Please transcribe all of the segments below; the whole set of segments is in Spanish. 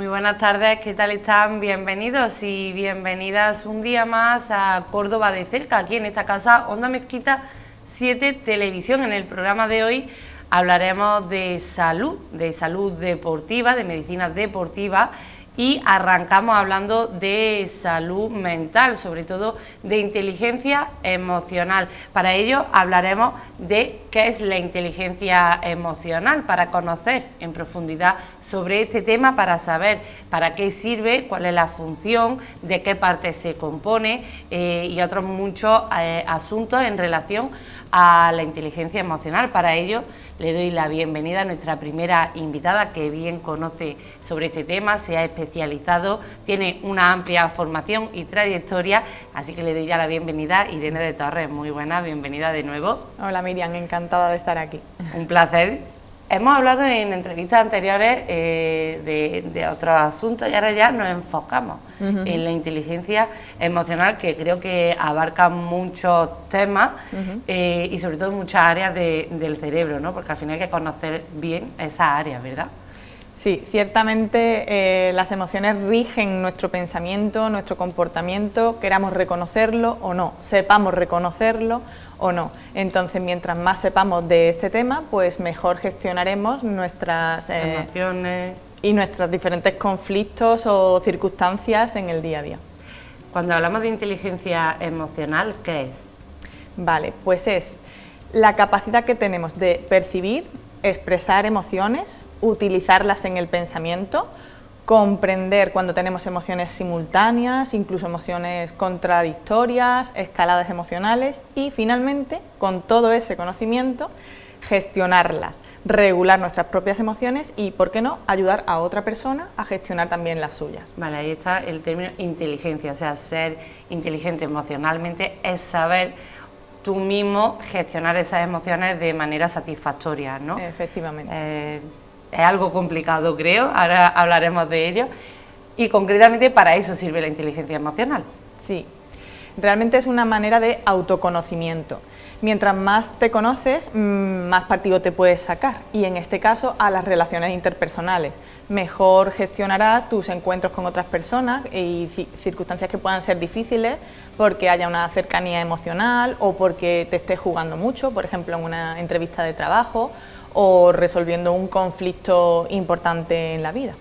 Muy buenas tardes, ¿qué tal están? Bienvenidos y bienvenidas un día más a Córdoba de cerca, aquí en esta casa Onda Mezquita 7 Televisión. En el programa de hoy hablaremos de salud deportiva, de medicina deportiva, y arrancamos hablando de salud mental, sobre todo de inteligencia emocional. Para ello hablaremos de qué es la inteligencia emocional, para conocer en profundidad sobre este tema, para saber para qué sirve, cuál es la función, de qué parte se compone y otros muchos asuntos en relación a la inteligencia emocional. Para ello le doy la bienvenida a nuestra primera invitada, que bien conoce sobre este tema, se ha especializado, tiene una amplia formación y trayectoria, así que le doy ya la bienvenida. Irene de Torres, muy buena, bienvenida de nuevo. Hola Miriam, encantada de estar aquí. Un placer. Hemos hablado en entrevistas anteriores de otros asuntos y ahora ya nos enfocamos en la inteligencia emocional, que creo que abarca muchos temas y sobre todo muchas áreas del cerebro, ¿no? Porque al final hay que conocer bien esas áreas, ¿verdad? Sí, ciertamente las emociones rigen nuestro pensamiento, nuestro comportamiento, queramos reconocerlo o no, sepamos reconocerlo o no. Entonces, mientras más sepamos de este tema, pues mejor gestionaremos nuestras emociones y nuestros diferentes conflictos o circunstancias en el día a día. Cuando hablamos de inteligencia emocional, ¿qué es? Vale, pues es la capacidad que tenemos de percibir, expresar emociones, utilizarlas en el pensamiento, comprender cuando tenemos emociones simultáneas, incluso emociones contradictorias, escaladas emocionales, y finalmente, con todo ese conocimiento, gestionarlas, regular nuestras propias emociones y, ¿por qué no?, ayudar a otra persona a gestionar también las suyas. Vale, ahí está el término inteligencia, o sea, ser inteligente emocionalmente es saber tú mismo gestionar esas emociones de manera satisfactoria, ¿no? Efectivamente. Es algo complicado, creo, ahora hablaremos de ello, y concretamente para eso sirve la inteligencia emocional. Sí, realmente es una manera de autoconocimiento. Mientras más te conoces, más partido te puedes sacar, y en este caso a las relaciones interpersonales. Mejor gestionarás tus encuentros con otras personas y circunstancias que puedan ser difíciles porque haya una cercanía emocional o porque te estés jugando mucho, por ejemplo en una entrevista de trabajo, o resolviendo un conflicto importante en la vida.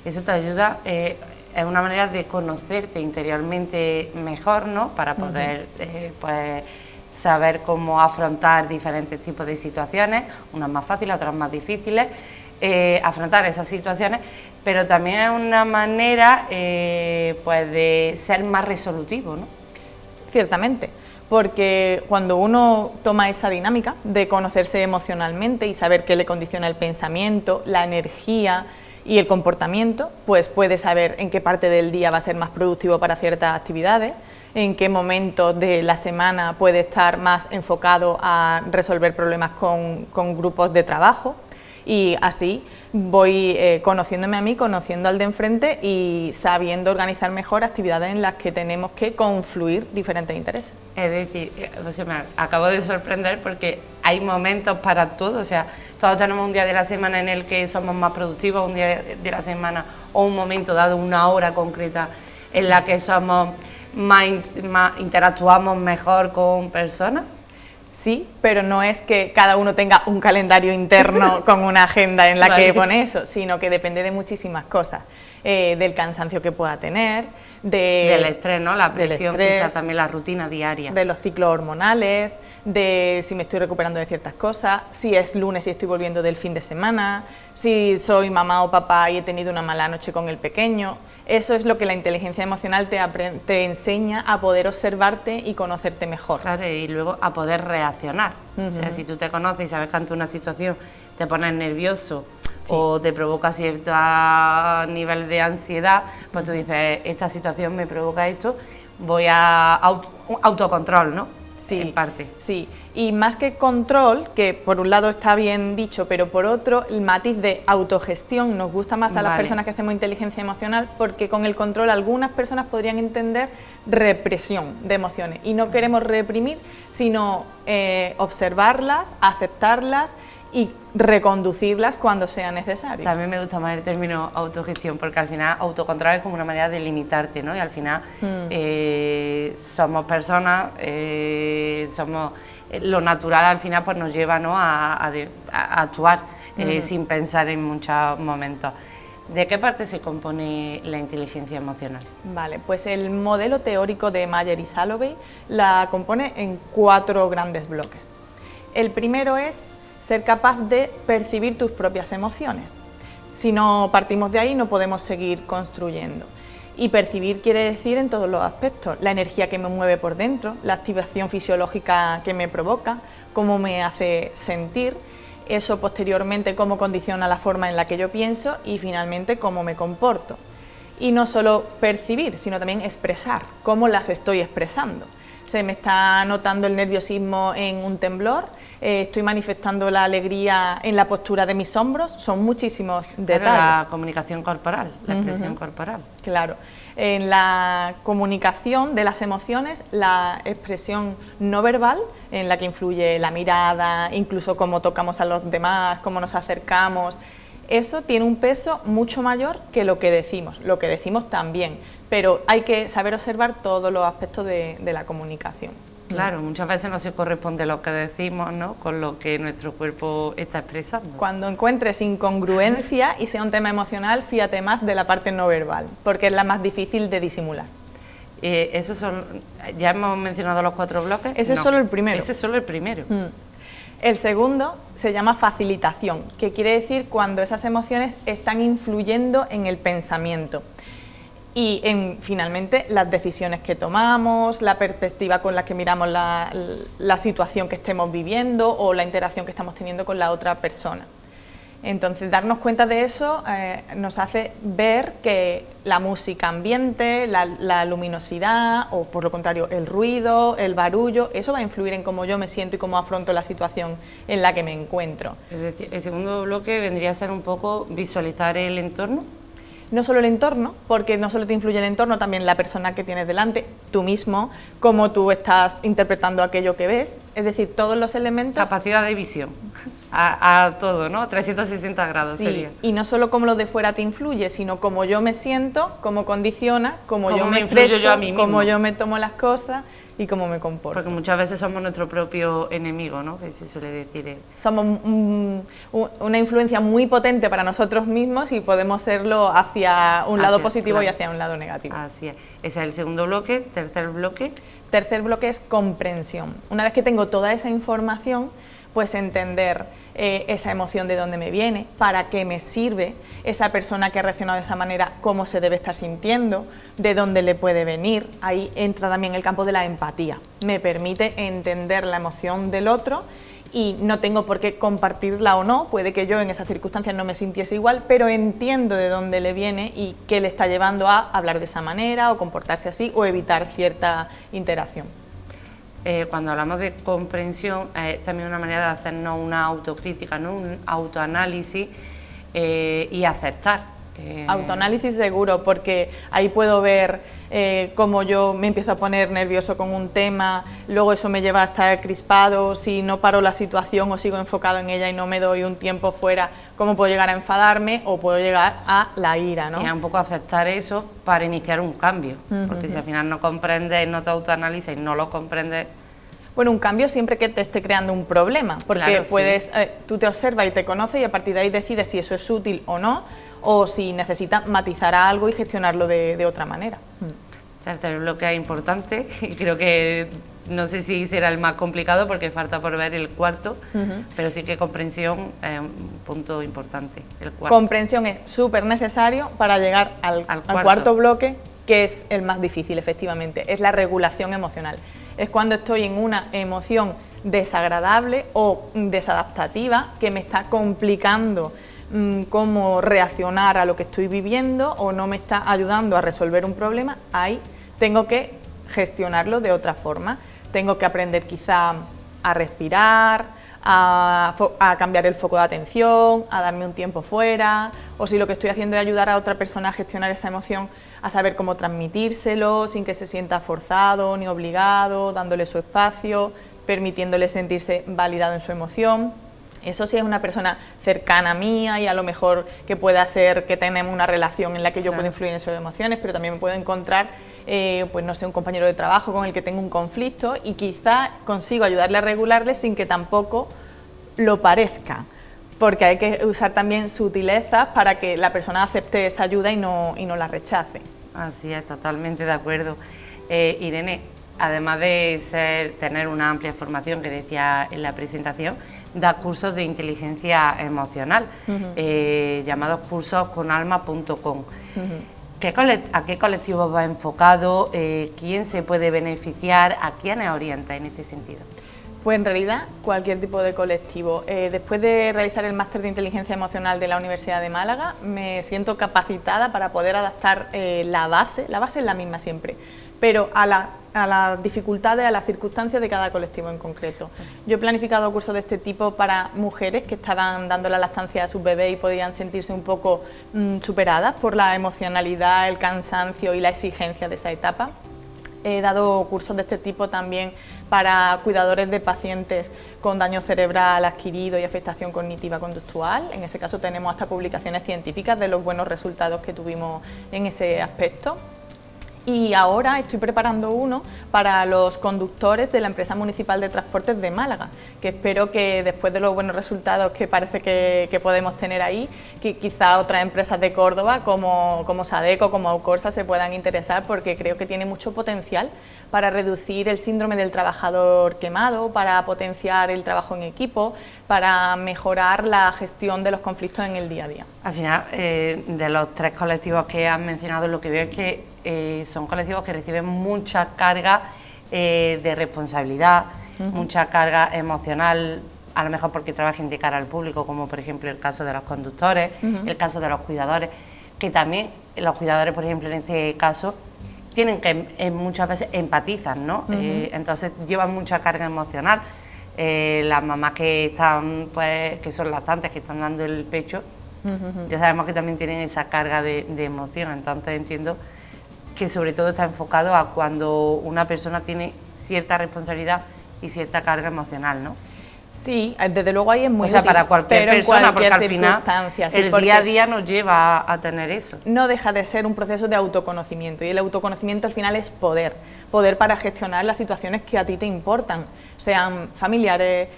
Eso te ayuda, es una manera de conocerte interiormente mejor, ¿no? Para poder pues saber cómo afrontar diferentes tipos de situaciones, unas más fáciles, otras más difíciles, afrontar esas situaciones, pero también es una manera pues de ser más resolutivo, ¿no? Ciertamente. Porque cuando uno toma esa dinámica de conocerse emocionalmente y saber qué le condiciona el pensamiento, la energía y el comportamiento, pues puede saber en qué parte del día va a ser más productivo para ciertas actividades, en qué momento de la semana puede estar más enfocado a resolver problemas con grupos de trabajo, y así voy conociéndome a mí, conociendo al de enfrente y sabiendo organizar mejor actividades en las que tenemos que confluir diferentes intereses. Es decir, me acabo de sorprender porque hay momentos para todo, o sea, todos tenemos un día de la semana en el que somos más productivos, un día de la semana o un momento dado, una hora concreta en la que somos más interactuamos mejor con personas. Sí, pero no es que cada uno tenga un calendario interno con una agenda en la que pone eso, sino que depende de muchísimas cosas, del cansancio que pueda tener, del estrés, ¿no? La presión, quizás también la rutina diaria. De los ciclos hormonales, de si me estoy recuperando de ciertas cosas, si es lunes y estoy volviendo del fin de semana, si soy mamá o papá y he tenido una mala noche con el pequeño. Eso es lo que la inteligencia emocional te enseña a poder observarte y conocerte mejor. Claro, y luego a poder reaccionar. O sea, si tú te conoces y sabes que ante una situación te pones nervioso o te provoca cierto nivel de ansiedad, pues tú dices, esta situación me provoca esto, voy a autocontrol, ¿no? Sí, en parte. Sí, y más que control, que por un lado está bien dicho, pero por otro el matiz de autogestión nos gusta más a las personas que hacemos inteligencia emocional, porque con el control algunas personas podrían entender represión de emociones y no queremos reprimir, sino observarlas, aceptarlas y reconducirlas cuando sea necesario. También me gusta más el término autogestión, porque al final autocontrol es como una manera de limitarte, ¿no? Y al final somos personas, somos lo natural al final pues nos lleva, ¿no?, a actuar sin pensar en muchos momentos. ¿De qué parte se compone la inteligencia emocional? Vale, pues el modelo teórico de Mayer y Salovey la compone en 4 grandes bloques. El primero es ser capaz de percibir tus propias emociones. Si no partimos de ahí no podemos seguir construyendo. Y percibir quiere decir en todos los aspectos, la energía que me mueve por dentro, la activación fisiológica que me provoca, cómo me hace sentir, eso posteriormente cómo condiciona la forma en la que yo pienso y finalmente cómo me comporto. Y no solo percibir, sino también expresar, cómo las estoy expresando. Se me está notando el nerviosismo en un temblor, estoy manifestando la alegría en la postura de mis hombros, son muchísimos detalles. Claro, la comunicación corporal, la expresión corporal. Claro, en la comunicación de las emociones, la expresión no verbal, en la que influye la mirada, incluso cómo tocamos a los demás, cómo nos acercamos, eso tiene un peso mucho mayor que lo que decimos también, pero hay que saber observar todos los aspectos de la comunicación. Claro, muchas veces no se corresponde lo que decimos, ¿no?, con lo que nuestro cuerpo está expresando. Cuando encuentres incongruencia y sea un tema emocional, fíjate más de la parte no verbal, porque es la más difícil de disimular. Esos son, ya hemos mencionado los 4 bloques. Ese es solo el primero. Ese es solo el primero. El segundo se llama facilitación, que quiere decir cuando esas emociones están influyendo en el pensamiento y en, finalmente, las decisiones que tomamos, la perspectiva con la que miramos la situación que estemos viviendo o la interacción que estamos teniendo con la otra persona. Entonces, darnos cuenta de eso nos hace ver que la música ambiente, la luminosidad o, por lo contrario, el ruido, el barullo, eso va a influir en cómo yo me siento y cómo afronto la situación en la que me encuentro. Es decir, el segundo bloque vendría a ser un poco visualizar el entorno. No solo el entorno, porque no solo te influye el entorno, también la persona que tienes delante, tú mismo, cómo tú estás interpretando aquello que ves, es decir, todos los elementos. Capacidad de visión, a todo, ¿no? 360 grados sí, sería. Y no solo cómo lo de fuera te influye, sino cómo yo me siento, cómo condiciona, cómo yo me influyo expreso, yo a mí mismo, cómo yo me tomo las cosas y cómo me comporto. Porque muchas veces somos nuestro propio enemigo, ¿no?, que se suele decir. Somos una influencia muy potente para nosotros mismos y podemos serlo hacia un lado positivo, claro, y hacia un lado negativo. Así es. Ese es el segundo bloque. Tercer bloque. Tercer bloque es comprensión. Una vez que tengo toda esa información, pues entender esa emoción de dónde me viene, para qué me sirve, esa persona que ha reaccionado de esa manera, cómo se debe estar sintiendo, de dónde le puede venir. Ahí entra también el campo de la empatía. Me permite entender la emoción del otro y no tengo por qué compartirla o no, puede que yo en esas circunstancias no me sintiese igual, pero entiendo de dónde le viene y qué le está llevando a hablar de esa manera o comportarse así o evitar cierta interacción. Cuando hablamos de comprensión, es también una manera de hacernos una autocrítica, ¿no?, un autoanálisis y aceptar. Autoanálisis seguro, porque ahí puedo ver cómo yo me empiezo a poner nervioso con un tema, luego eso me lleva a estar crispado, si no paro la situación o sigo enfocado en ella y no me doy un tiempo fuera, cómo puedo llegar a enfadarme o puedo llegar a la ira, ¿no? Y es un poco aceptar eso para iniciar un cambio, porque si al final no comprendes, no te autoanalizas y no lo comprendes. Bueno, un cambio siempre que te esté creando un problema, porque claro, puedes, sí, tú te observas y te conoces y a partir de ahí decides si eso es útil o no, o si necesitas matizar algo y gestionarlo de otra manera. Tercer bloque es importante y creo que no sé si será el más complicado porque falta por ver el cuarto, pero sí que comprensión es un punto importante. El cuarto. Comprensión es súper necesario para llegar al cuarto bloque, que es el más difícil, efectivamente, es la regulación emocional. Es cuando estoy en una emoción desagradable o desadaptativa que me está complicando cómo reaccionar a lo que estoy viviendo o no me está ayudando a resolver un problema. Ahí tengo que gestionarlo de otra forma. Tengo que aprender quizá a respirar, a cambiar el foco de atención, a darme un tiempo fuera, o si lo que estoy haciendo es ayudar a otra persona a gestionar esa emoción, a saber cómo transmitírselo sin que se sienta forzado ni obligado, dándole su espacio, permitiéndole sentirse validado en su emoción. Eso sí es una persona cercana a mía y a lo mejor que pueda ser que tenemos una relación en la que yo puedo influir en sus emociones, pero también me puedo encontrar, pues no sé, un compañero de trabajo con el que tengo un conflicto y quizá consigo ayudarle a regularle sin que tampoco lo parezca, porque hay que usar también sutilezas para que la persona acepte esa ayuda y no la rechace. Así es, totalmente de acuerdo. Irene, además de tener una amplia formación, que decía en la presentación, da cursos de inteligencia emocional, llamados cursosconalma.com. ¿A qué colectivo va enfocado? ¿Quién se puede beneficiar? ¿A quiénes orienta en este sentido? Pues en realidad cualquier tipo de colectivo. Después de realizar el máster de inteligencia emocional de la Universidad de Málaga, me siento capacitada para poder adaptar la base es la misma siempre, pero a las dificultades, a las circunstancias de cada colectivo en concreto. Yo he planificado cursos de este tipo para mujeres que estaban dando la lactancia a sus bebés y podían sentirse un poco superadas por la emocionalidad, el cansancio y la exigencia de esa etapa. He dado cursos de este tipo también para cuidadores de pacientes con daño cerebral adquirido y afectación cognitiva conductual. En ese caso tenemos hasta publicaciones científicas de los buenos resultados que tuvimos en ese aspecto. Y ahora estoy preparando uno para los conductores de la empresa municipal de transportes de Málaga, que espero que después de los buenos resultados que parece que podemos tener ahí, que quizá otras empresas de Córdoba como Sadeco, como Aucorsa se puedan interesar, porque creo que tiene mucho potencial para reducir el síndrome del trabajador quemado, para potenciar el trabajo en equipo, para mejorar la gestión de los conflictos en el día a día. Al final, de los 3 colectivos que has mencionado, lo que veo es que son colectivos que reciben mucha carga de responsabilidad, mucha carga emocional, a lo mejor porque trabajen de cara al público, como por ejemplo el caso de los conductores, el caso de los cuidadores, que también los cuidadores, por ejemplo, en este caso, tienen que muchas veces empatizan, ¿no? Entonces llevan mucha carga emocional. Las mamás que están, pues, que son lactantes, que están dando el pecho, ya sabemos que también tienen esa carga de emoción. Entonces entiendo que sobre todo está enfocado a cuando una persona tiene cierta responsabilidad y cierta carga emocional, ¿no? Sí, desde luego ahí es muy útil, para cualquier persona, porque al final el día a día nos lleva a tener eso. No deja de ser un proceso de autoconocimiento, y el autoconocimiento al final es poder para gestionar las situaciones que a ti te importan, sean familiares,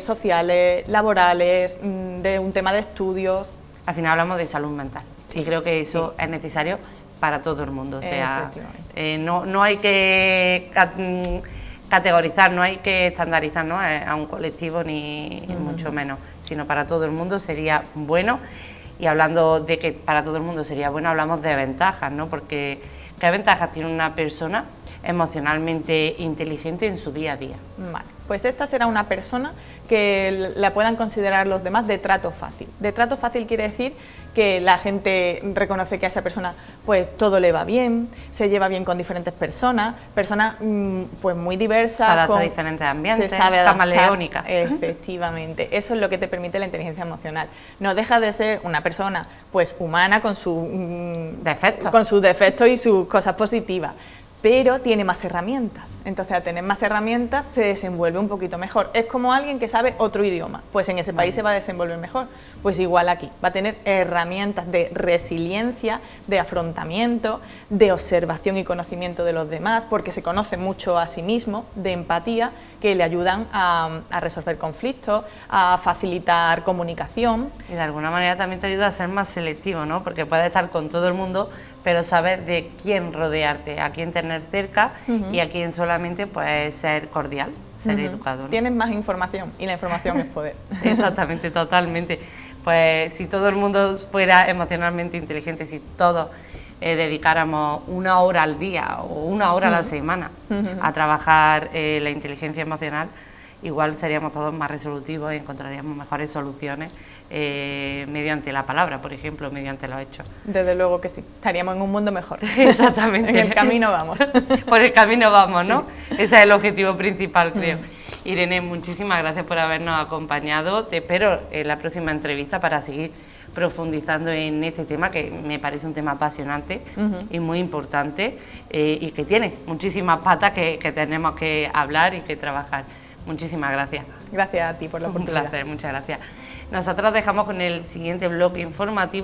sociales, laborales, de un tema de estudios. Al final hablamos de salud mental, y creo que eso es necesario para todo el mundo, o sea, no hay que categorizar, no hay que estandarizar, ¿no?, a un colectivo ni mucho menos, sino para todo el mundo sería bueno. Y hablando de que para todo el mundo sería bueno, hablamos de ventajas, ¿no?, porque ¿qué ventajas tiene una persona emocionalmente inteligente en su día a día? Vale, pues esta será una persona que la puedan considerar los demás de trato fácil. De trato fácil quiere decir que la gente reconoce que a esa persona pues todo le va bien, se lleva bien con diferentes personas pues muy diversas. Se adapta a diferentes ambientes, se sabe adaptar, camaleónica. Efectivamente, eso es lo que te permite la inteligencia emocional. No deja de ser una persona pues humana con sus defectos y sus cosas positivas, pero tiene más herramientas. Entonces, al tener más herramientas, se desenvuelve un poquito mejor. Es como alguien que sabe otro idioma, pues en ese país se va a desenvolver mejor. Pues igual aquí, va a tener herramientas de resiliencia, de afrontamiento, de observación y conocimiento de los demás, porque se conoce mucho a sí mismo, de empatía, que le ayudan a resolver conflictos, a facilitar comunicación. Y de alguna manera también te ayuda a ser más selectivo, ¿no?, porque puedes estar con todo el mundo, pero saber de quién rodearte, a quién tener cerca y a quién solamente pues ser cordial, ser educado, ¿no? Tienes más información y la información es poder. Exactamente, totalmente. Pues si todo el mundo fuera emocionalmente inteligente, si todos dedicáramos 1 hora al día o 1 hora a la semana a trabajar la inteligencia emocional, igual seríamos todos más resolutivos y encontraríamos mejores soluciones mediante la palabra, por ejemplo, mediante los hechos. Desde luego que sí, estaríamos en un mundo mejor. Exactamente. En el camino vamos. Por el camino vamos, ¿no? Sí. Ese es el objetivo principal, creo. Irene, muchísimas gracias por habernos acompañado. Te espero en la próxima entrevista para seguir profundizando en este tema, que me parece un tema apasionante y muy importante, y que tiene muchísimas patas que tenemos que hablar y que trabajar. Muchísimas gracias. Gracias a ti por la Un oportunidad. placer, muchas gracias. Nosotros dejamos con el siguiente bloque informativo.